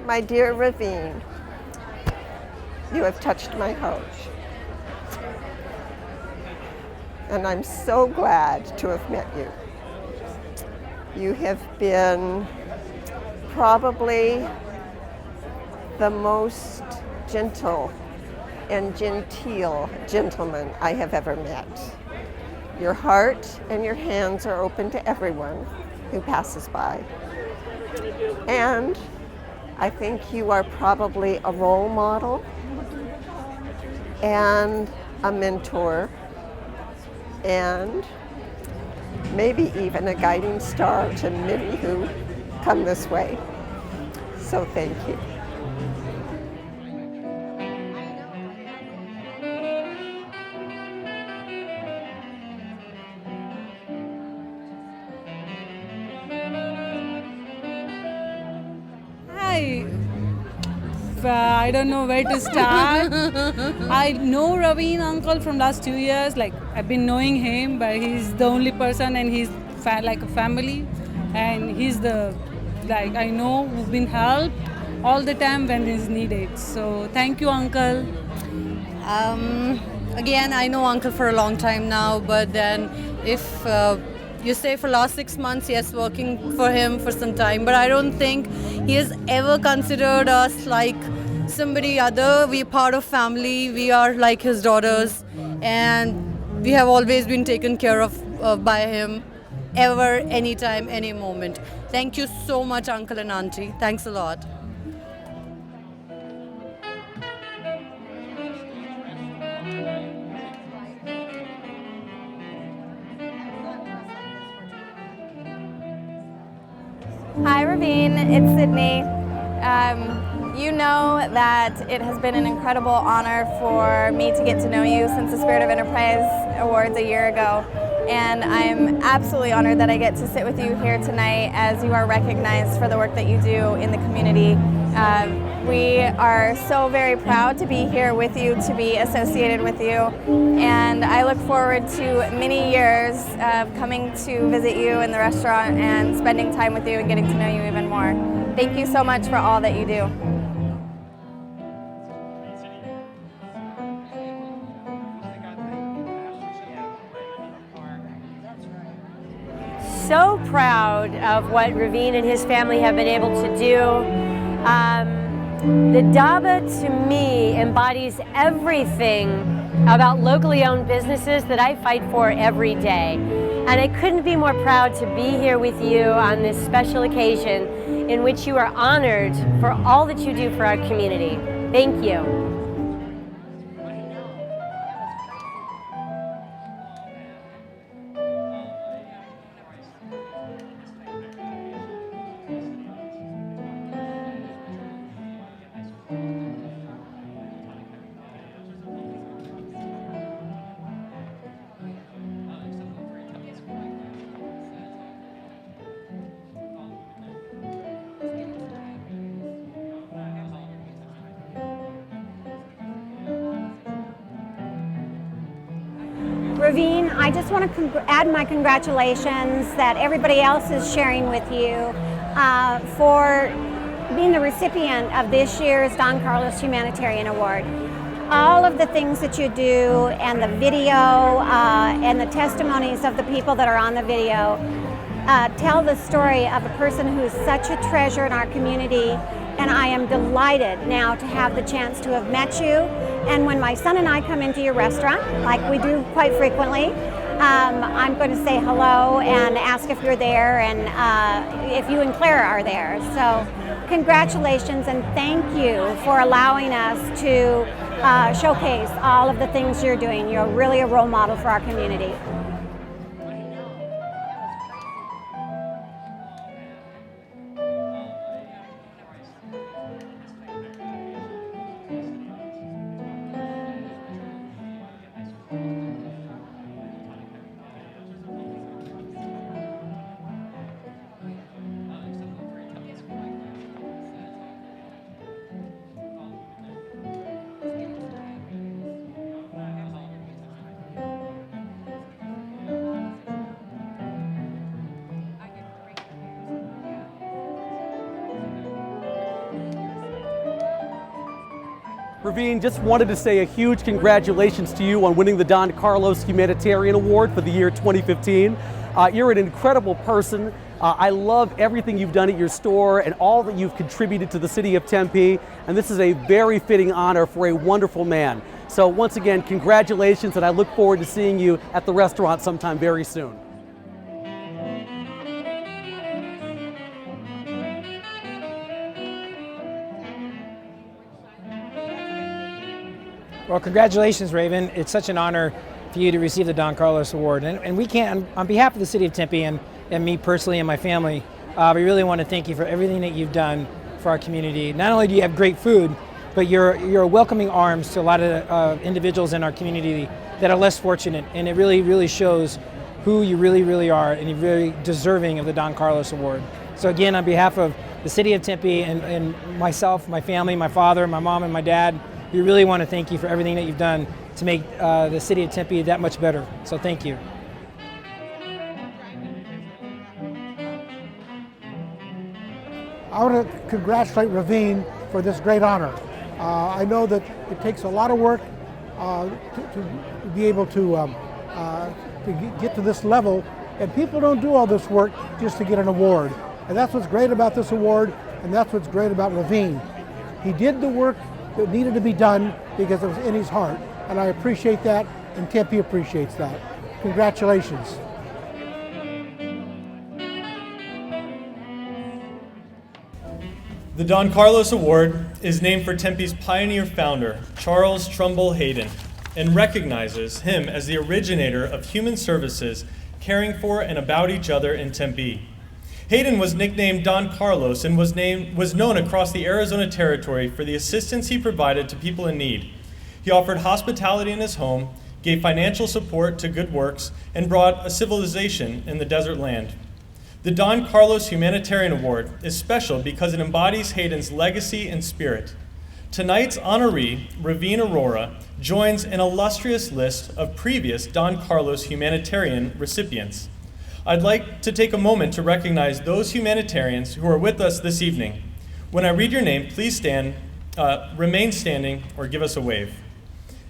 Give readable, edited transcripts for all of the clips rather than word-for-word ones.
My dear Ravine, you have touched my heart. And I'm so glad to have met you. You have been probably the most gentle and genteel gentleman I have ever met. Your heart and your hands are open to everyone who passes by. And I think you are probably a role model and a mentor and maybe even a guiding star to many who come this way. So thank you. Hi. I don't know where to start. I know Raveen uncle from last 2 years. Like I've been knowing him, but he's the only person, and he's like a family, and he's the I know who've been helped all the time when it's needed. So thank you, uncle. Again, I know Uncle for a long time now, but then if you say for last 6 months, yes, working for him for some time, but I don't think he has ever considered us like somebody other. We're part of family. We are like his daughters, and we have always been taken care of by him, ever, anytime, any moment. Thank you so much, Uncle and Auntie. Thanks a lot. Hi, Ravine. It's Sydney. You know that it has been an incredible honor for me to get to know you since the Spirit of Enterprise Awards a year ago. And I'm absolutely honored that I get to sit with you here tonight as you are recognized for the work that you do in the community. We are so very proud to be here with you, to be associated with you, and I look forward to many years of coming to visit you in the restaurant and spending time with you and getting to know you even more. Thank you so much for all that you do. So proud of what Ravine and his family have been able to do. The Dhaba to me embodies everything about locally owned businesses that I fight for every day. And I couldn't be more proud to be here with you on this special occasion in which you are honored for all that you do for our community. Thank you. Ravine, I just want to add my congratulations that everybody else is sharing with you for being the recipient of this year's Don Carlos Humanitarian Award. All of the things that you do and the video and the testimonies of the people that are on the video tell the story of a person who is such a treasure in our community, and I am delighted now to have the chance to have met you. And when my son and I come into your restaurant, like we do quite frequently, I'm going to say hello and ask if you're there and if you and Claire are there. So congratulations and thank you for allowing us to showcase all of the things you're doing. You're really a role model for our community. Ravine, just wanted to say a huge congratulations to you on winning the Don Carlos Humanitarian Award for the year 2015. You're an incredible person. I love everything you've done at your store and all that you've contributed to the city of Tempe, and this is a very fitting honor for a wonderful man. So once again, congratulations, and I look forward to seeing you at the restaurant sometime very soon. Well, congratulations, Raven. It's such an honor for you to receive the Don Carlos Award. And we can't, on behalf of the city of Tempe and me personally and my family, we really want to thank you for everything that you've done for our community. Not only do you have great food, but you're welcoming arms to a lot of individuals in our community that are less fortunate. And it really, really shows who you really, really are, and you're very deserving of the Don Carlos Award. So again, on behalf of the city of Tempe and myself, my family, my father, my mom, and my dad, we really want to thank you for everything that you've done to make the city of Tempe that much better. So thank you. I want to congratulate Ravine for this great honor. I know that it takes a lot of work to be able to get to this level, and people don't do all this work just to get an award. And that's what's great about this award, and that's what's great about Ravine. He did the work that needed to be done because it was in his heart, and I appreciate that, and Tempe appreciates that. Congratulations. The Don Carlos Award is named for Tempe's pioneer founder, Charles Trumbull Hayden, and recognizes him as the originator of human services caring for and about each other in Tempe. Hayden was nicknamed Don Carlos and was known across the Arizona territory for the assistance he provided to people in need. He offered hospitality in his home, gave financial support to good works, and brought a civilization in the desert land. The Don Carlos Humanitarian Award is special because it embodies Hayden's legacy and spirit. Tonight's honoree, Ravine Aurora, joins an illustrious list of previous Don Carlos Humanitarian recipients. I'd like to take a moment to recognize those humanitarians who are with us this evening. When I read your name, please stand, remain standing, or give us a wave.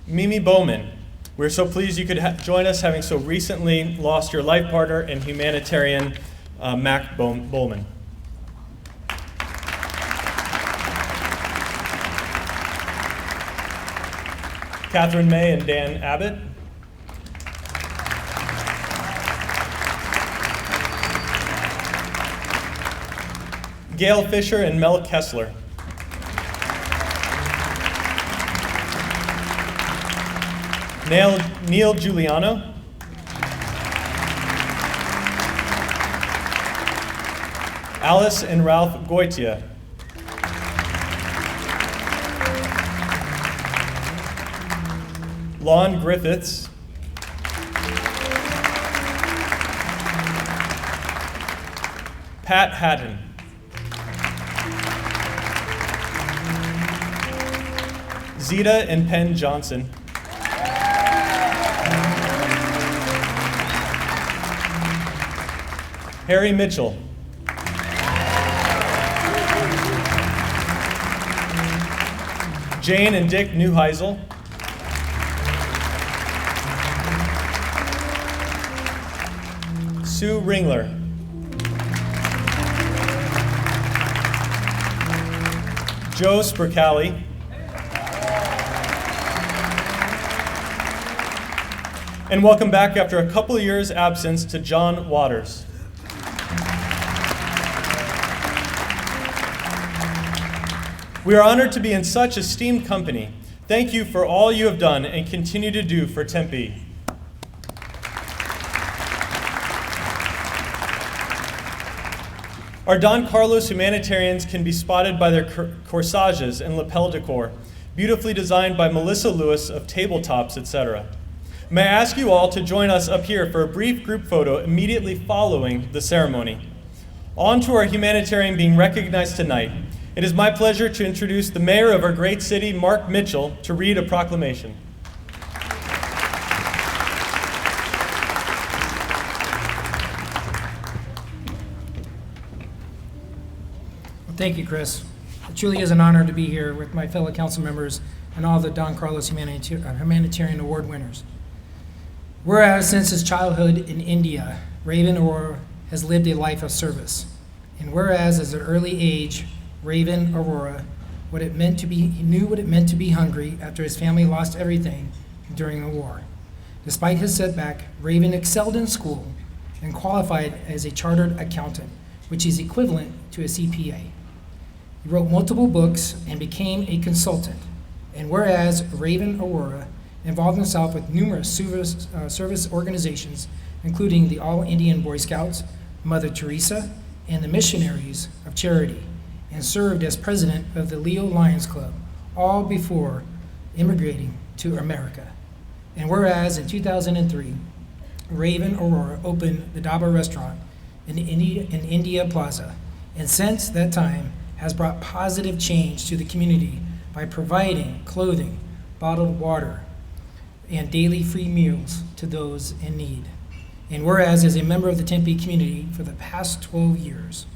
Mimi Bowman, we're so pleased you could join us, having so recently lost your life partner and humanitarian, Mac Bowman. Catherine May and Dan Abbott. Gail Fisher and Mel Kessler. Neil Giuliano. Alice and Ralph Goitia. Lon Griffiths. Pat Hatton. Zeta and Penn Johnson. Harry Mitchell. Jane and Dick Neuheisel. Sue Ringler. Joe Spurcali. And welcome back after a couple of years' absence to John Waters. We are honored to be in such esteemed company. Thank you for all you have done and continue to do for Tempe. Our Don Carlos humanitarians can be spotted by their corsages and lapel decor, beautifully designed by Melissa Lewis of Tabletops, etc. May I ask you all to join us up here for a brief group photo immediately following the ceremony. On to our humanitarian being recognized tonight. It is my pleasure to introduce the mayor of our great city, Mark Mitchell, to read a proclamation. Thank you, Chris. It truly is an honor to be here with my fellow council members and all the Don Carlos Humanitarian Award winners. Whereas since his childhood in India, Raven Aurora has lived a life of service. And whereas at an early age, Raven Aurora he knew what it meant to be hungry after his family lost everything during the war. Despite his setback, Raven excelled in school and qualified as a chartered accountant, which is equivalent to a CPA. He wrote multiple books and became a consultant. And whereas Raven Aurora involved himself with numerous service organizations, including the All Indian Boy Scouts, Mother Teresa, and the Missionaries of Charity, and served as president of the Leo Lions Club, all before immigrating to America. And whereas in 2003, Raven Aurora opened the Dhaba restaurant in India Plaza, and since that time has brought positive change to the community by providing clothing, bottled water, and daily free meals to those in need. And whereas as a member of the Tempe community for the past 12 years,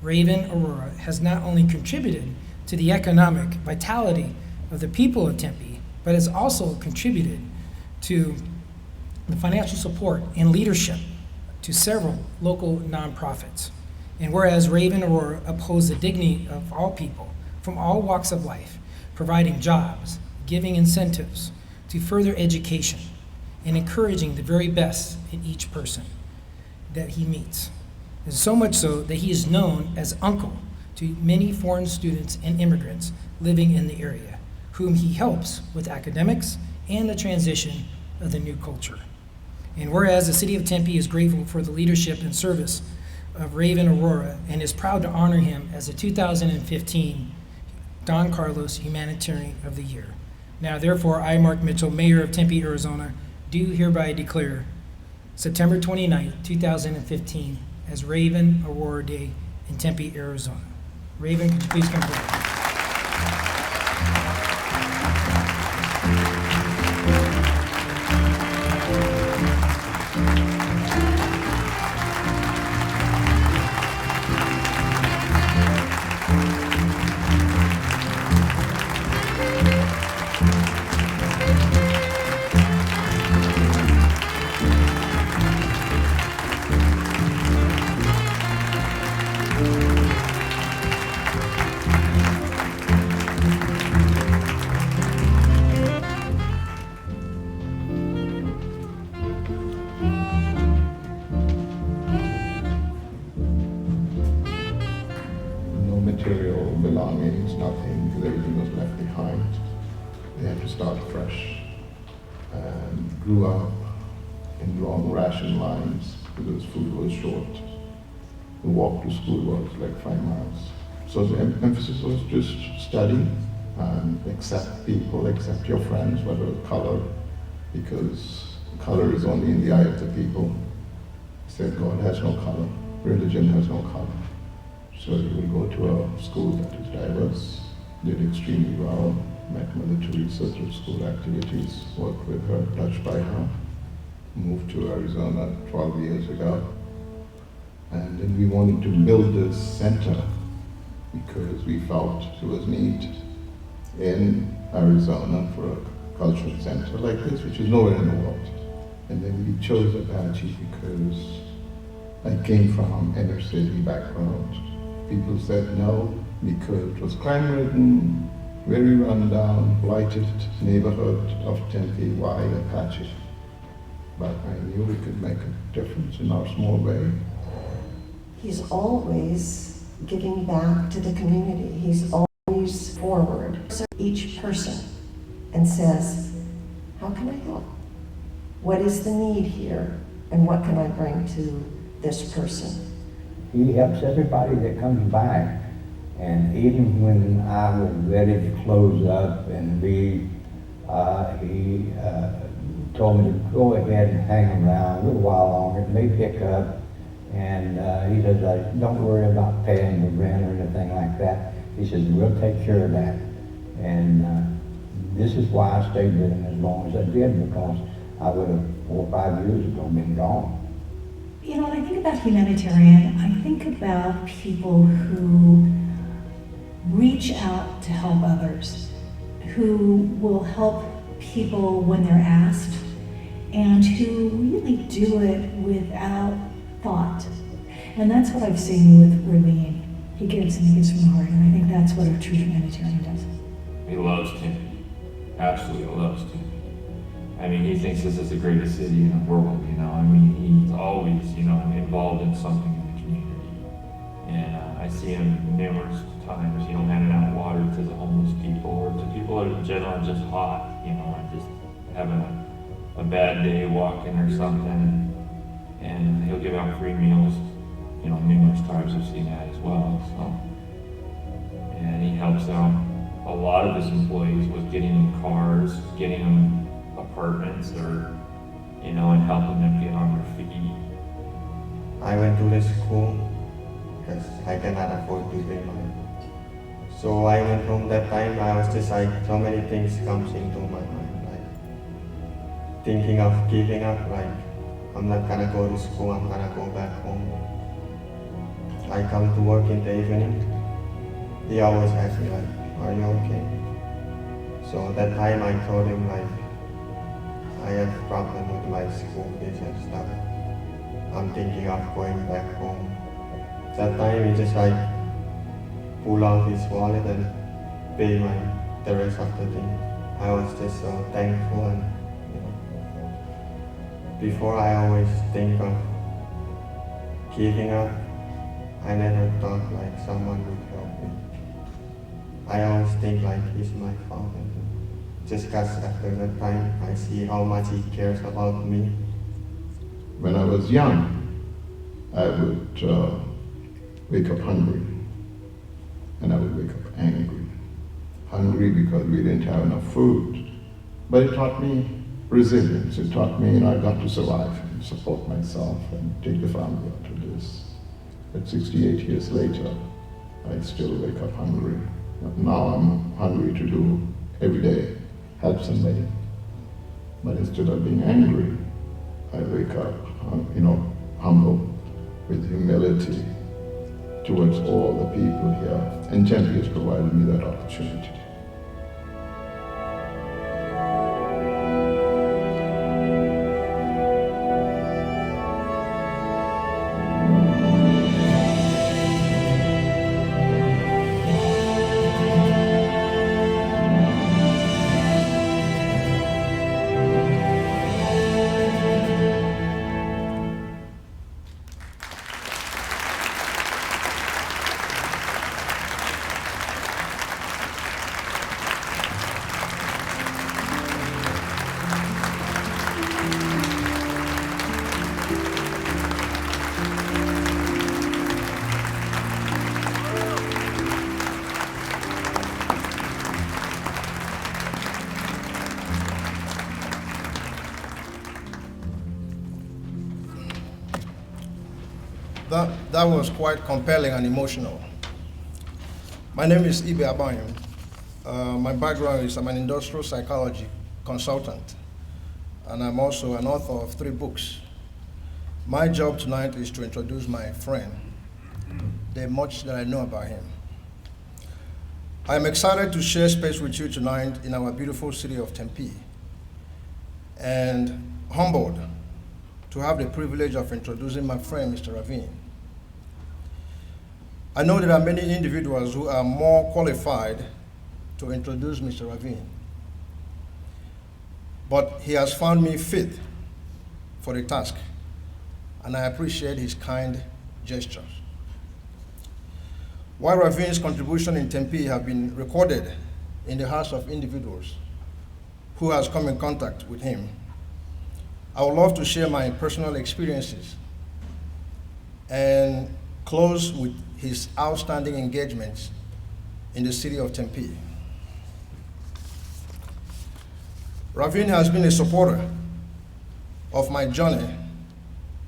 Raven Aurora has not only contributed to the economic vitality of the people of Tempe, but has also contributed to the financial support and leadership to several local nonprofits. And whereas Raven Aurora upholds the dignity of all people from all walks of life, providing jobs, giving incentives to further education, and encouraging the very best in each person that he meets. And so much so that he is known as uncle to many foreign students and immigrants living in the area, whom he helps with academics and the transition of the new culture. And whereas the city of Tempe is grateful for the leadership and service of Raven Aurora and is proud to honor him as the 2015 Don Carlos Humanitarian of the Year. Now, therefore, I, Mark Mitchell, Mayor of Tempe, Arizona, do hereby declare September 29, 2015 as Raven Aurora Day in Tempe, Arizona. Raven, could you please come forward? Material belongings, nothing, because everything was left behind. They had to start fresh and grew up in long ration lines because food was short. The walk to school was like 5 miles. So the emphasis was just study and accept people, accept your friends, whether color, because color is only in the eye of the people. He said God has no color, religion has no color. So you will go to a school that is diverse, did extremely well, met Mother Teresa through school activities, worked with her, touched by her, moved to Arizona 12 years ago. And then we wanted to build this center because we felt there was need in Arizona for a cultural center like this, which is nowhere in the world. And then we chose Apache because I came from inner city background. People said no because it was crime-ridden, very run-down, blighted neighborhood of Tempe. Why Apache? But I knew we could make a difference in our small way. He's always giving back to the community. He's always forward. So each person and says, how can I help? What is the need here? And what can I bring to this person? He helps everybody that comes by. And even when I was ready to close up and leave, he told me to go ahead and hang around a little while longer. It may pick up. And he says, don't worry about paying the rent or anything like that. He says, we'll take care of that. And this is why I stayed with him as long as I did, because I would have 4 or 5 years ago been gone. You know, when I think about humanitarian, I think about people who reach out to help others, who will help people when they're asked, and who really do it without thought. And that's what I've seen with Ravine. He gives and he gives from the heart, and I think that's what a true humanitarian does. He loves Tempe, absolutely loves Tempe. I mean, he thinks this is the greatest city in the world, you know. I mean, he's always, you know, involved in something in the community. And I see him numerous times, you know, handing out water to the homeless people or to people that in general are just hot, you know, and just having a bad day walking or something. And he'll give out free meals, you know, numerous times I've seen that as well. So, and he helps out a lot of his employees with getting them cars, getting them apartments, or, you know, and helping them get on their feet. I went to this school because I cannot afford to pay money. So I went home that time. I was just like, so many things comes into my mind, like thinking of giving up, like I'm not gonna go to school, I'm gonna go back home. I come to work in the evening. He always asks me like, are you okay? So that time I told him like, I have problem with my school fees and stuff. I'm thinking of going back home. That time he just like pull out his wallet and pay the rest of the thing. I was just so thankful, and you know, before I always think of giving up. I never thought like someone would help me. I always think like he's my father. Just because after that time I see how much he cares about me. When I was young, I would wake up hungry, and I would wake up angry. Hungry because we didn't have enough food. But it taught me resilience. It taught me, you know, I got to survive and support myself and take the family out of this. But 68 years later, I still wake up hungry. Now I'm hungry to do every day, help somebody. But instead of being angry, I wake up, you know, humble, with humility towards all the people here. And Tempe has provided me that opportunity. That was quite compelling and emotional. My name is Ibeh Agbanyim. My background is I'm an industrial psychology consultant, and I'm also an author of 3 books. My job tonight is to introduce my friend, the much that I know about him. I'm excited to share space with you tonight in our beautiful city of Tempe, and humbled to have the privilege of introducing my friend, Mr. Ravine. I know there are many individuals who are more qualified to introduce Mr. Ravine, but he has found me fit for the task, and I appreciate his kind gestures. While Ravine's contribution in Tempe have been recorded in the hearts of individuals who has come in contact with him, I would love to share my personal experiences and close with his outstanding engagements in the city of Tempe. Ravine has been a supporter of my journey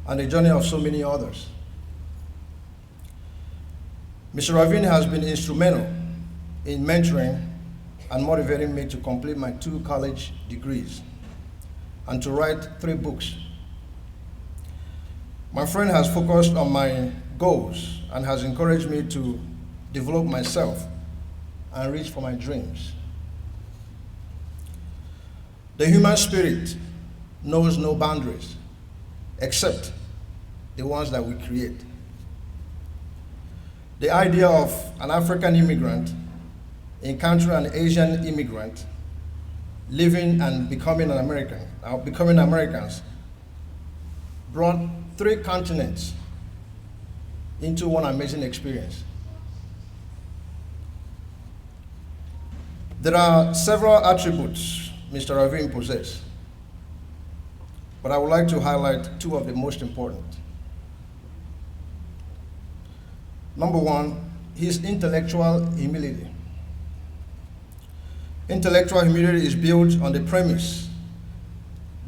and the journey of so many others. Mr. Ravine has been instrumental in mentoring and motivating me to complete my 2 college degrees and to write 3 books. My friend has focused on my goals and has encouraged me to develop myself and reach for my dreams. The human spirit knows no boundaries except the ones that we create. The idea of an African immigrant encountering an Asian immigrant living and becoming an American, becoming Americans, brought 3 continents into one amazing experience. There are several attributes Mr. Ravin possesses, but I would like to highlight 2 of the most important. Number 1, his intellectual humility. Intellectual humility is built on the premise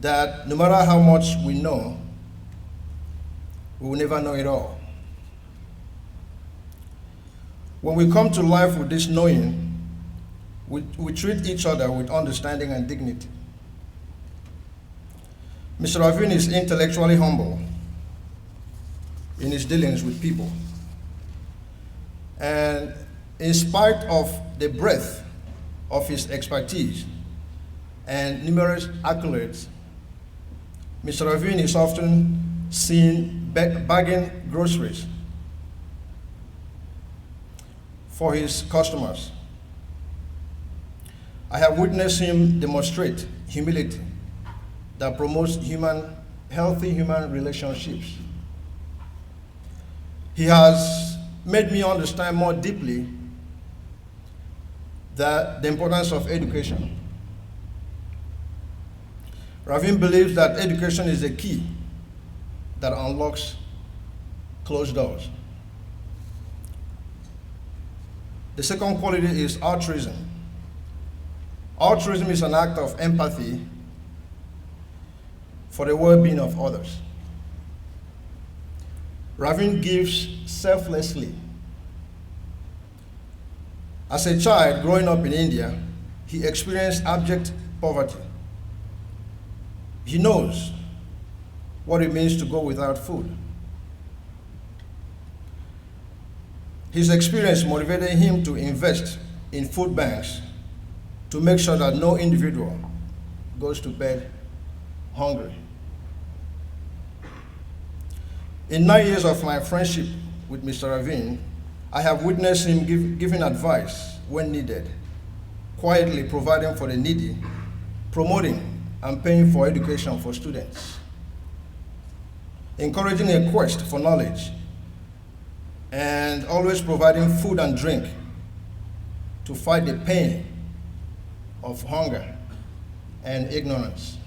that no matter how much we know, we will never know it all. When we come to life with this knowing, we treat each other with understanding and dignity. Mr. Ravin is intellectually humble in his dealings with people. And in spite of the breadth of his expertise and numerous accolades, Mr. Ravin is often seen bagging groceries for his customers. I have witnessed him demonstrate humility that promotes healthy human relationships. He has made me understand more deeply the importance of education. Ravin believes that education is the key that unlocks closed doors. The second quality is altruism. Altruism is an act of empathy for the well-being of others. Ravin gives selflessly. As a child growing up in India, he experienced abject poverty. He knows what it means to go without food. His experience motivated him to invest in food banks to make sure that no individual goes to bed hungry. In 9 years of my friendship with Mr. Ravin, I have witnessed him giving advice when needed, quietly providing for the needy, promoting and paying for education for students, encouraging a quest for knowledge, and always providing food and drink to fight the pain of hunger and ignorance.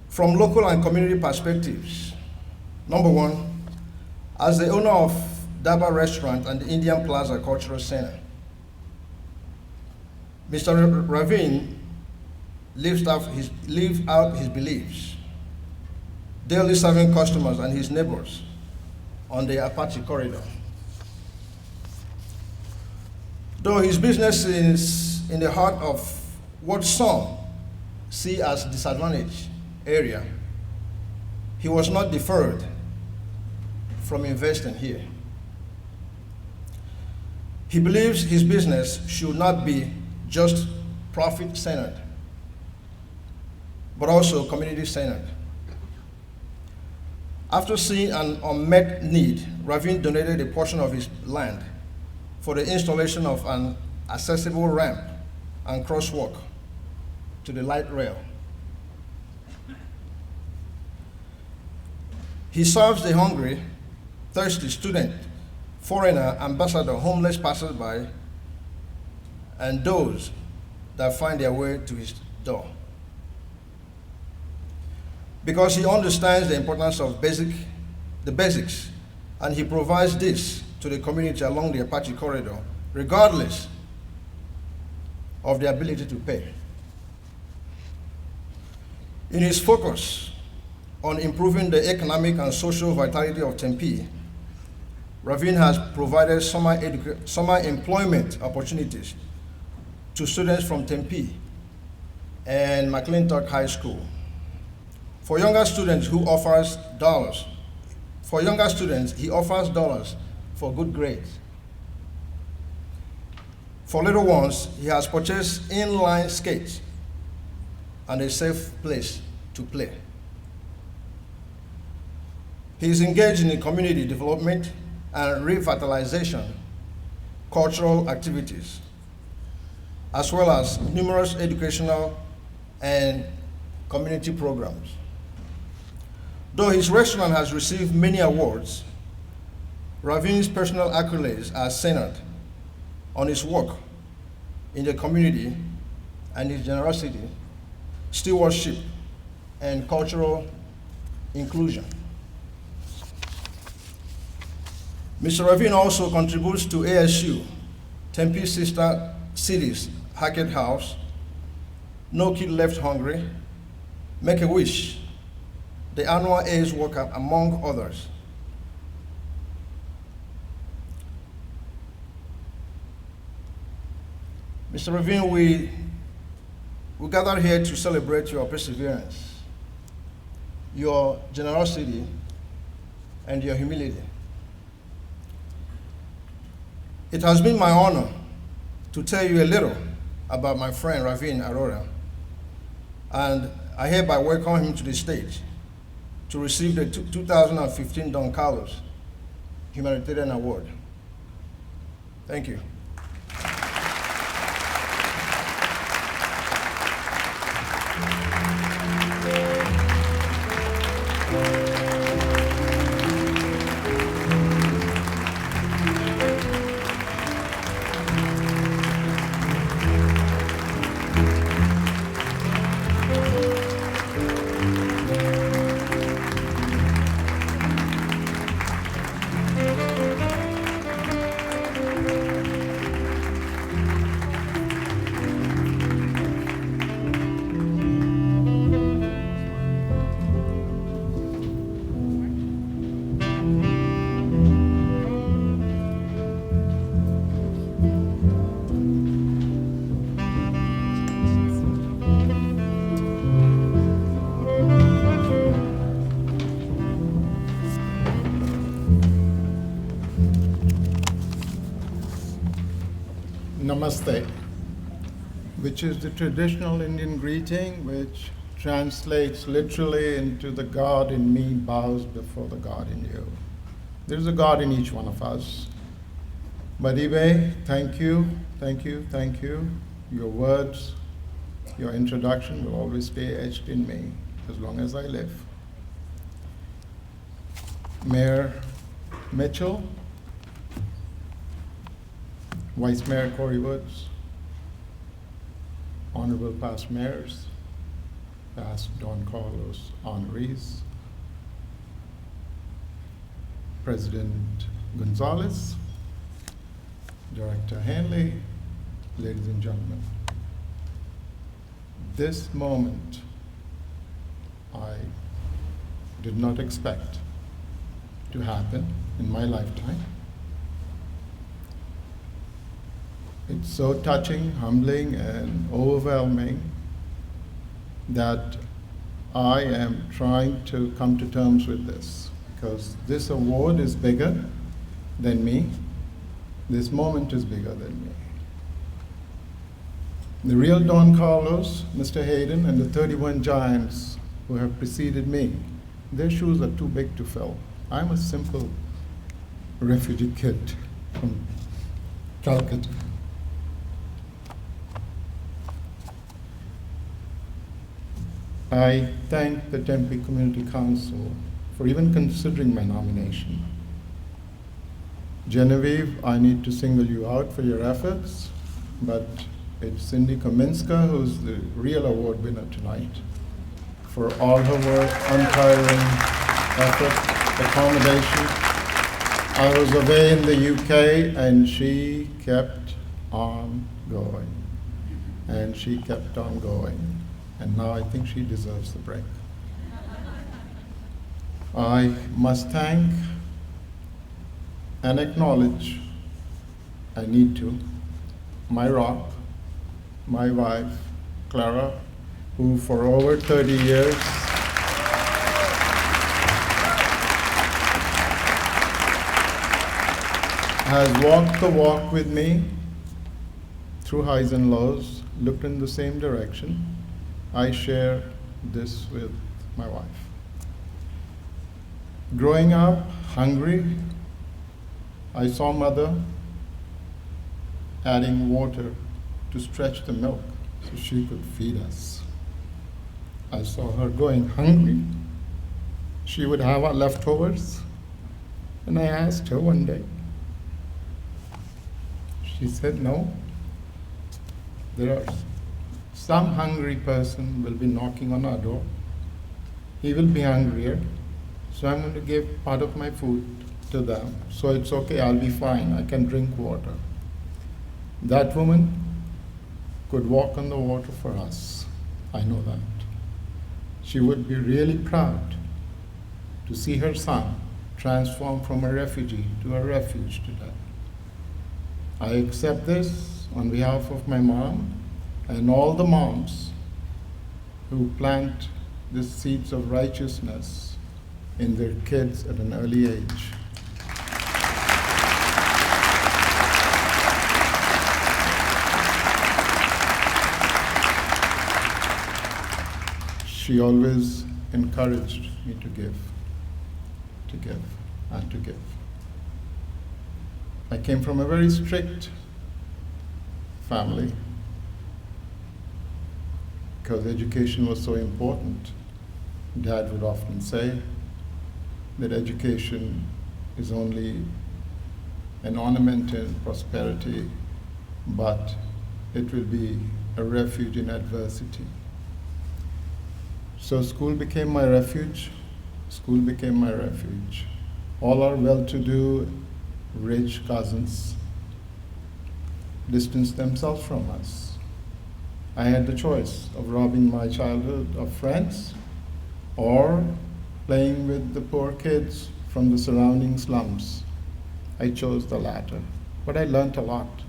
From local and community perspectives, number 1, as the owner of Daba Restaurant and the Indian Plaza Cultural Center, Mr. Ravin lives out his beliefs, daily serving customers and his neighbors on the Apache corridor. Though his business is in the heart of what some see as disadvantaged area, he was not deterred from investing here. He believes his business should not be just profit-centered, but also community-centered. After seeing an unmet need, Ravin donated a portion of his land for the installation of an accessible ramp and crosswalk to the light rail. He serves the hungry, thirsty student, foreigner, ambassador, homeless passersby, and those that find their way to his door. Because he understands the importance of the basics, and he provides this to the community along the Apache corridor, regardless of their ability to pay. In his focus on improving the economic and social vitality of Tempe, Ravin has provided summer employment opportunities to students from Tempe and McClintock High School. For younger students, he offers dollars for good grades. For little ones, he has purchased inline skates and a safe place to play. He is engaged in community development and revitalization, cultural activities, as well as numerous educational and community programs. Though his restaurant has received many awards, Raveen's personal accolades are centered on his work in the community and his generosity, stewardship, and cultural inclusion. Mr. Raveen also contributes to ASU, Tempe's sister cities, Hackett House, No Kid Left Hungry, Make a Wish, the annual AIDS World Cup, among others. Mr. Raveen, we gather here to celebrate your perseverance, your generosity, and your humility. It has been my honor to tell you a little about my friend Raveen Arora, and I hereby welcome him to the stage to receive the 2015 Don Carlos Humanitarian Award. Thank you. Namaste, which is the traditional Indian greeting, which translates literally into the God in me bows before the God in you. There's a God in each one of us. But Ibeh, thank you, thank you, thank you. Your words, your introduction will always stay etched in me as long as I live. Mayor Mitchell, Vice Mayor Corey Woods, Honorable past mayors, past Don Carlos honorees, President Gonzalez, Director Hanley, ladies and gentlemen. This moment I did not expect to happen in my lifetime. It's so touching, humbling, and overwhelming that I am trying to come to terms with this, because this award is bigger than me. This moment is bigger than me. The real Don Carlos, Mr. Hayden, and the 31 giants who have preceded me, their shoes are too big to fill. I'm a simple refugee kid from Calcutta. I thank the Tempe Community Council for even considering my nomination. Genevieve, I need to single you out for your efforts, but it's Cindy Kaminska who's the real award winner tonight for all her work, untiring effort, accommodation. I was away in the UK and she kept on going, and she kept on going. And now I think she deserves the break. I must thank and acknowledge, I need to, my rock, my wife, Clara, who for over 30 years has walked the walk with me through highs and lows, looked in the same direction. I share this with my wife. Growing up hungry, I saw mother adding water to stretch the milk so she could feed us. I saw her going hungry. She would have our leftovers, and I asked her one day. She said, no, there are some hungry person will be knocking on our door. He will be hungrier, so I'm going to give part of my food to them. So it's okay, I'll be fine, I can drink water. That woman could walk on the water for us. I know that. She would be really proud to see her son transformed from a refugee to a refuge today. I accept this on behalf of my mom and all the moms who plant the seeds of righteousness in their kids at an early age. She always encouraged me to give, and to give. I came from a very strict family because education was so important. Dad would often say that education is only an ornament in prosperity, but it will be a refuge in adversity. So school became my refuge. School became my refuge. All our well-to-do, rich cousins distanced themselves from us. I had the choice of robbing my childhood of friends or playing with the poor kids from the surrounding slums. I chose the latter, but I learned a lot.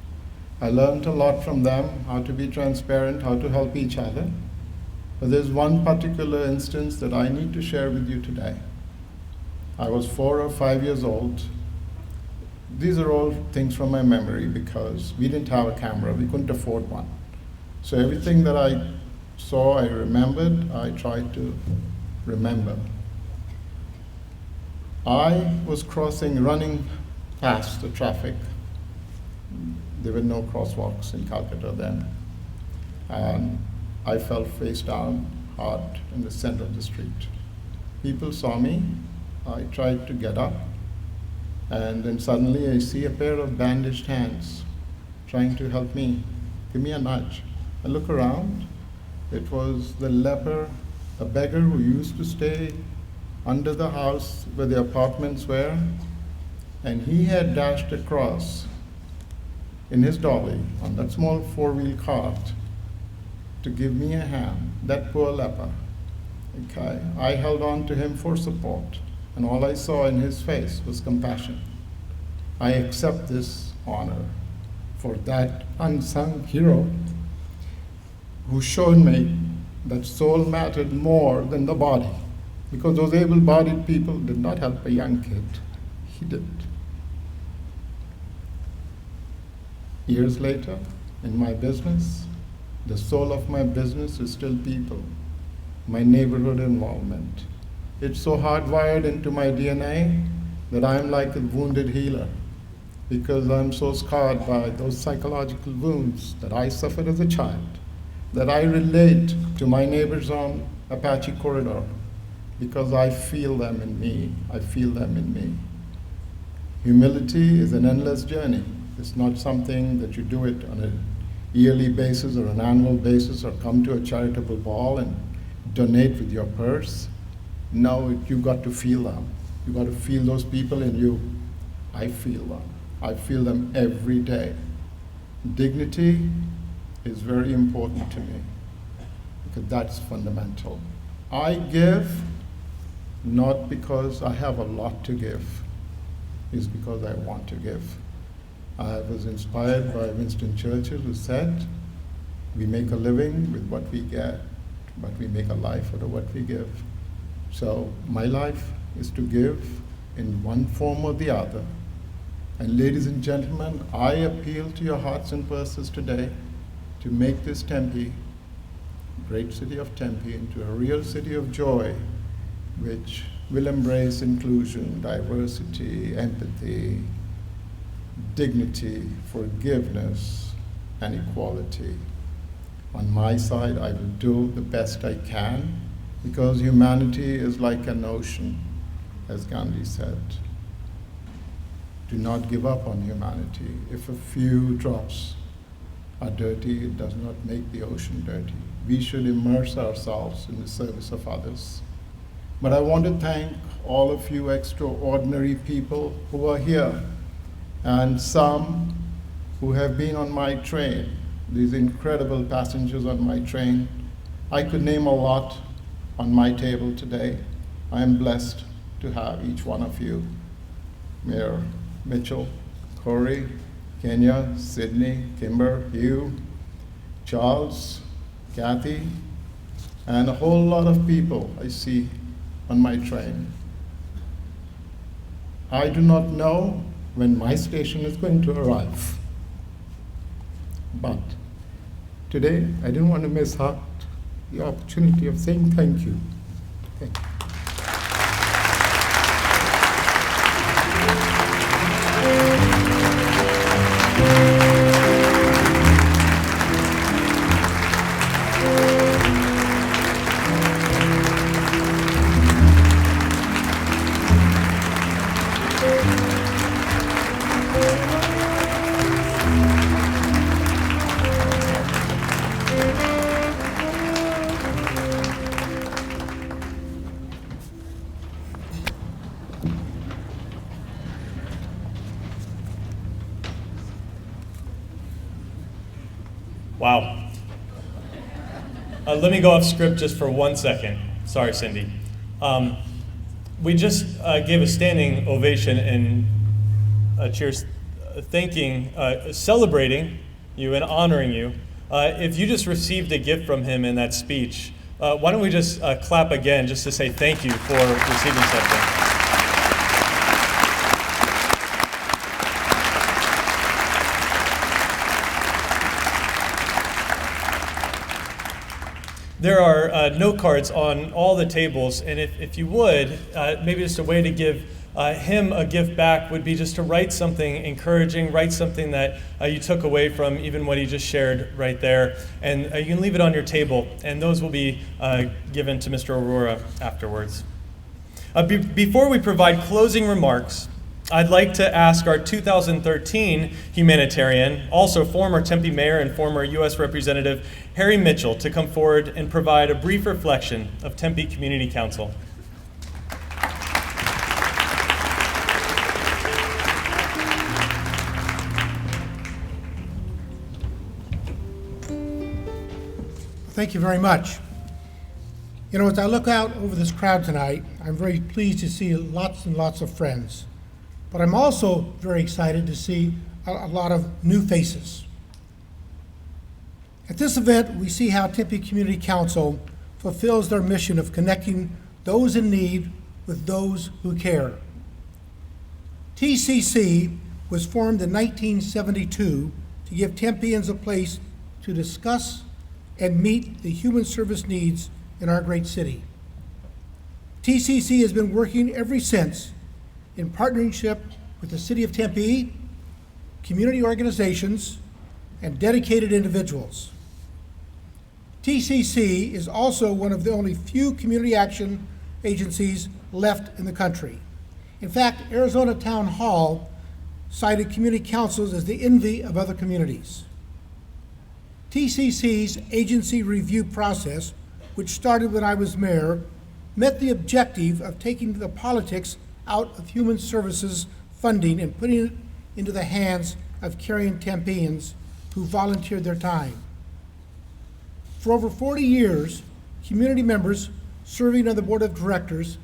I learned a lot from them, how to be transparent, how to help each other. But there's one particular instance that I need to share with you today. I was 4 or 5 years old. These are all things from my memory because we didn't have a camera, we couldn't afford one. So everything that I saw, I remembered, I tried to remember. I was running past the traffic. There were no crosswalks in Calcutta then. And I fell face down hard in the center of the street. People saw me. I tried to get up. And then suddenly I see a pair of bandaged hands trying to help me, give me a nudge. I look around. It was the leper, a beggar who used to stay under the house where the apartments were. And he had dashed across in his dolly on that small four-wheel cart to give me a hand, that poor leper. Okay, I held on to him for support, and all I saw in his face was compassion. I accept this honor for that unsung hero who showed me that soul mattered more than the body, because those able-bodied people did not help a young kid. He did. Years later, in my business, the soul of my business is still people, my neighborhood involvement. It's so hardwired into my DNA that I'm like a wounded healer because I'm so scarred by those psychological wounds that I suffered as a child, that I relate to my neighbors on Apache Corridor because I feel them in me. I feel them in me. Humility is an endless journey. It's not something that you do it on a yearly basis or an annual basis or come to a charitable ball and donate with your purse. No, you got to feel them. You got to feel those people in you. I feel them. I feel them every day. Dignity is very important to me because that's fundamental. I give not because I have a lot to give, it's because I want to give. I was inspired by Winston Churchill, who said, we make a living with what we get, but we make a life out of what we give. So my life is to give in one form or the other. And ladies and gentlemen, I appeal to your hearts and purses today. to make this Tempe, great city of Tempe, into a real city of joy, which will embrace inclusion, diversity, empathy, dignity, forgiveness, and equality. On my side, I will do the best I can, because humanity is like an ocean, as Gandhi said. Do not give up on humanity. If a few drops are dirty, it does not make the ocean dirty. We should immerse ourselves in the service of others. But I want to thank all of you extraordinary people who are here, and some who have been on my train, these incredible passengers on my train. I could name a lot on my table today. I am blessed to have each one of you. Mayor Mitchell, Corey, Kenya, Sydney, Kimber, Hugh, Charles, Kathy, and a whole lot of people I see on my train. I do not know when my station is going to arrive, but today I didn't want to miss out the opportunity of saying thank you. Thank you. Wow. Let me go off script just for 1 second. Sorry, Cindy. We just gave a standing ovation and cheers, thanking, celebrating you and honoring you. If you just received a gift from him in that speech, why don't we just clap again just to say thank you for receiving something. There are note cards on all the tables, and if you would, maybe just a way to give him a gift back would be just to write something encouraging, write something that you took away from even what he just shared right there, and you can leave it on your table, and those will be given to Mr. Aurora afterwards. Before we provide closing remarks, I'd like to ask our 2013 Humanitarian, also former Tempe Mayor and former U.S. Representative Harry Mitchell, to come forward and provide a brief reflection of Tempe Community Council. Thank you very much. You know, as I look out over this crowd tonight, I'm very pleased to see lots and lots of friends. But I'm also very excited to see a lot of new faces. At this event, we see how Tempe Community Council fulfills their mission of connecting those in need with those who care. TCC was formed in 1972 to give Tempeans a place to discuss and meet the human service needs in our great city. TCC has been working ever since in partnership with the City of Tempe, community organizations, and dedicated individuals. TCC is also one of the only few community action agencies left in the country. In fact, Arizona Town Hall cited community councils as the envy of other communities. TCC's agency review process, which started when I was mayor, met the objective of taking the politics out of human services funding and putting it into the hands of caring Tempeans who volunteered their time. For over 40 years, community members serving on the board of directors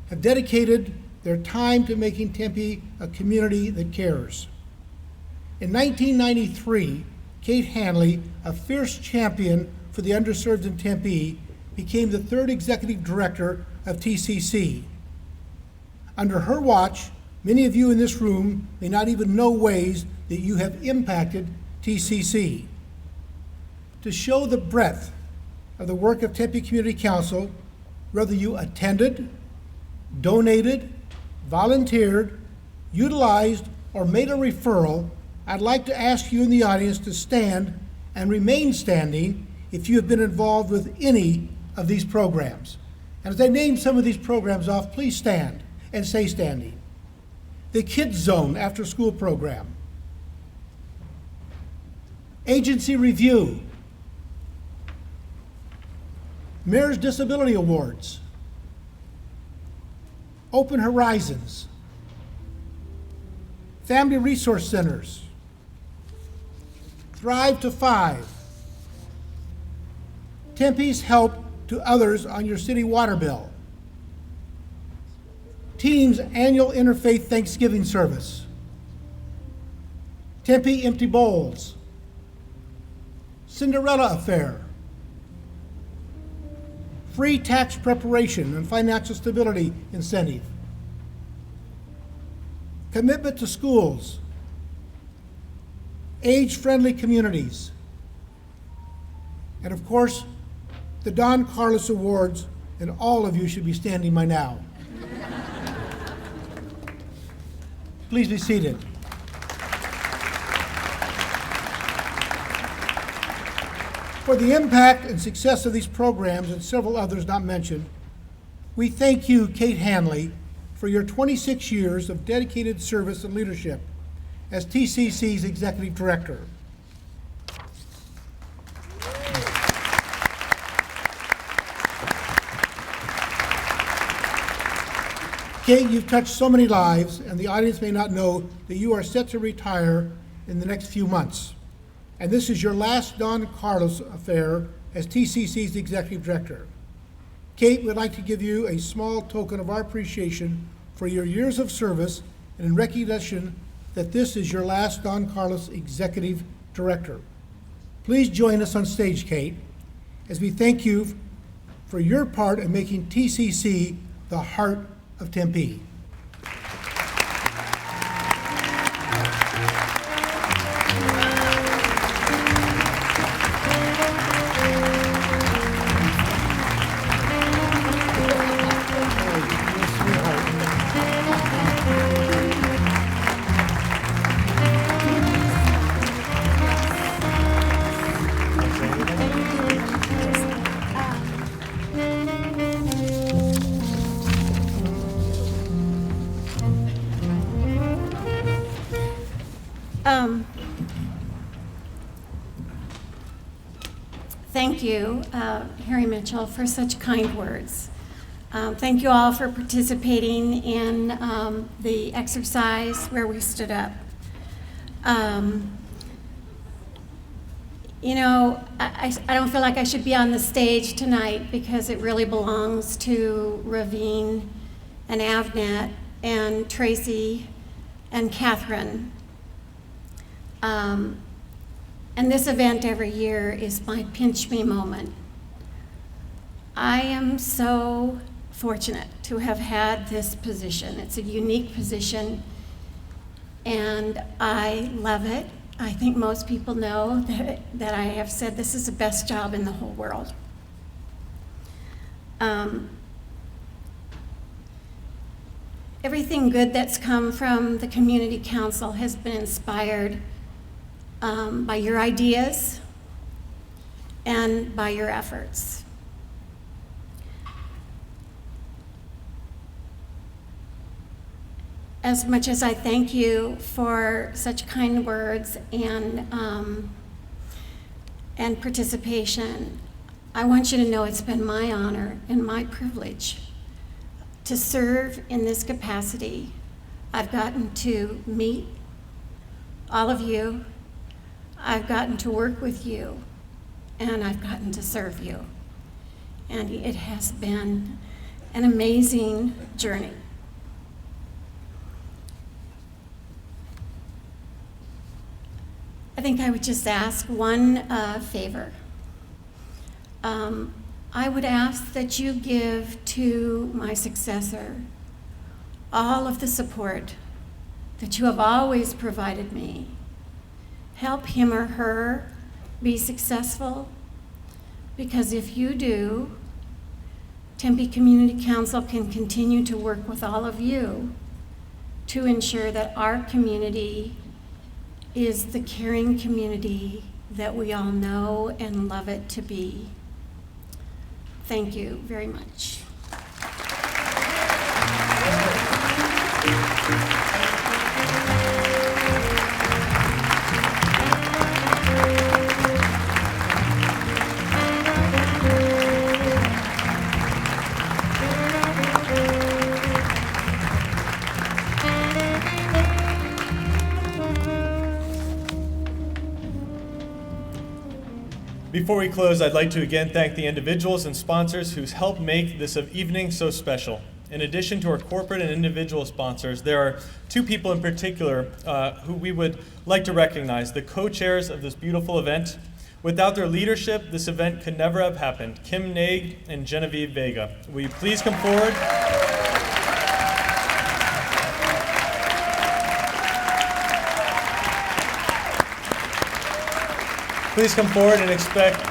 have dedicated their time to making Tempe a community that cares. In 1993, Kate Hanley, a fierce champion for the underserved in Tempe, became the third executive director of TCC. Under her watch, many of you in this room may not even know ways that you have impacted TCC. to show the breadth of the work of Tempe Community Council, whether you attended, donated, volunteered, utilized, or made a referral, I'd like to ask you in the audience to stand and remain standing if you have been involved with any of these programs. And as I name some of these programs off, please stand and stay standing. The Kids Zone After School Program, Agency Review, Mayor's Disability Awards, Open Horizons, Family Resource Centers, Thrive to Five, Tempe's help to others on your city water bill, Team's annual Interfaith Thanksgiving service, Tempe Empty Bowls, Cinderella Affair, Free Tax Preparation and Financial Stability Incentive, Commitment to Schools, Age-Friendly Communities, and of course, the Don Carlos Awards, and all of you should be standing by now. Please be seated. For the impact and success of these programs and several others not mentioned, we thank you, Kate Hanley, for your 26 years of dedicated service and leadership as TCC's Executive Director. Kate, you've touched so many lives, and the audience may not know that you are set to retire in the next few months. And this is your last Don Carlos affair as TCC's Executive Director. Kate would like to give you a small token of our appreciation for your years of service and in recognition that this is your last Don Carlos Executive Director. Please join us on stage, Kate, as we thank you for your part in making TCC the heart of Tempe. Thank you, Harry Mitchell, for such kind words. Thank you all for participating in the exercise where we stood up. You know, I don't feel like I should be on the stage tonight because it really belongs to Raveen and Avnet and Tracy and Catherine. And this event every year is my pinch me moment. I am so fortunate to have had this position. It's a unique position and I love it. I think most people know that I have said this is the best job in the whole world. Everything good that's come from the Community Council has been inspired by your ideas and by your efforts. As much as I thank you for such kind words and participation, I want you to know it's been my honor and my privilege to serve in this capacity. I've gotten to meet all of you. I've gotten to work with you, and I've gotten to serve you. And it has been an amazing journey. I think I would just ask one favor. I would ask that you give to my successor all of the support that you have always provided me. Help him or her be successful, because if you do, Tempe Community Council can continue to work with all of you to ensure that our community is the caring community that we all know and love it to be. Thank you very much. Before we close, I'd like to again thank the individuals and sponsors who's helped make this evening so special. In addition to our corporate and individual sponsors, there are two people in particular who we would like to recognize, the co-chairs of this beautiful event. Without their leadership, this event could never have happened. Kim Naig and Genevieve Vega. Will you please come forward? Please come forward and expect.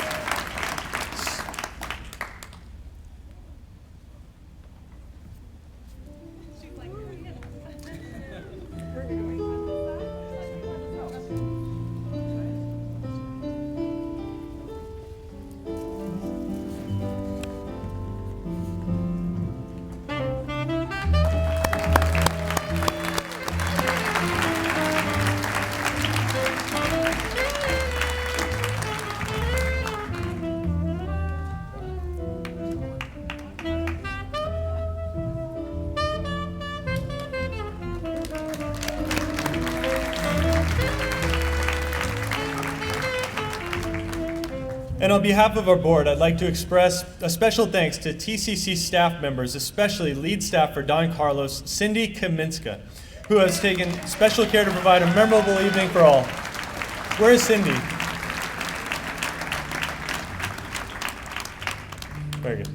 And on behalf of our board, I'd like to express a special thanks to TCC staff members, especially lead staff for Don Carlos, Cindy Kaminska, who has taken special care to provide a memorable evening for all. Where is Cindy? Very good.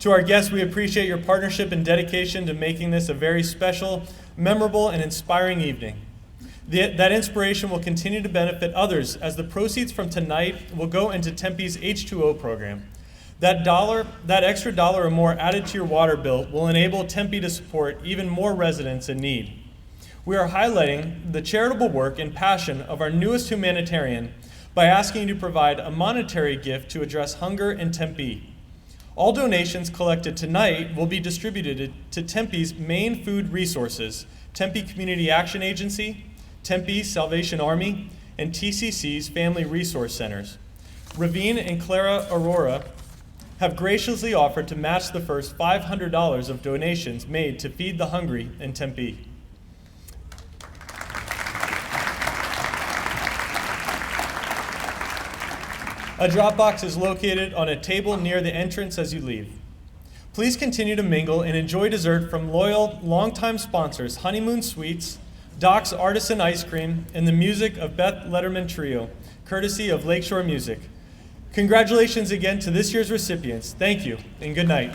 To our guests, we appreciate your partnership and dedication to making this a very special, memorable, and inspiring evening. That inspiration will continue to benefit others as the proceeds from tonight will go into Tempe's H2O program. That extra dollar or more added to your water bill will enable Tempe to support even more residents in need. We are highlighting the charitable work and passion of our newest humanitarian by asking you to provide a monetary gift to address hunger in Tempe. All donations collected tonight will be distributed to Tempe's main food resources, Tempe Community Action Agency, Tempe's Salvation Army, and TCC's Family Resource Centers. Ravine and Clara Aurora have graciously offered to match the first $500 of donations made to feed the hungry in Tempe. A drop box is located on a table near the entrance as you leave. Please continue to mingle and enjoy dessert from loyal, longtime sponsors Honeymoon Sweets, Doc's Artisan Ice Cream, and the music of Beth Letterman Trio, courtesy of Lakeshore Music. Congratulations again to this year's recipients. Thank you, and good night.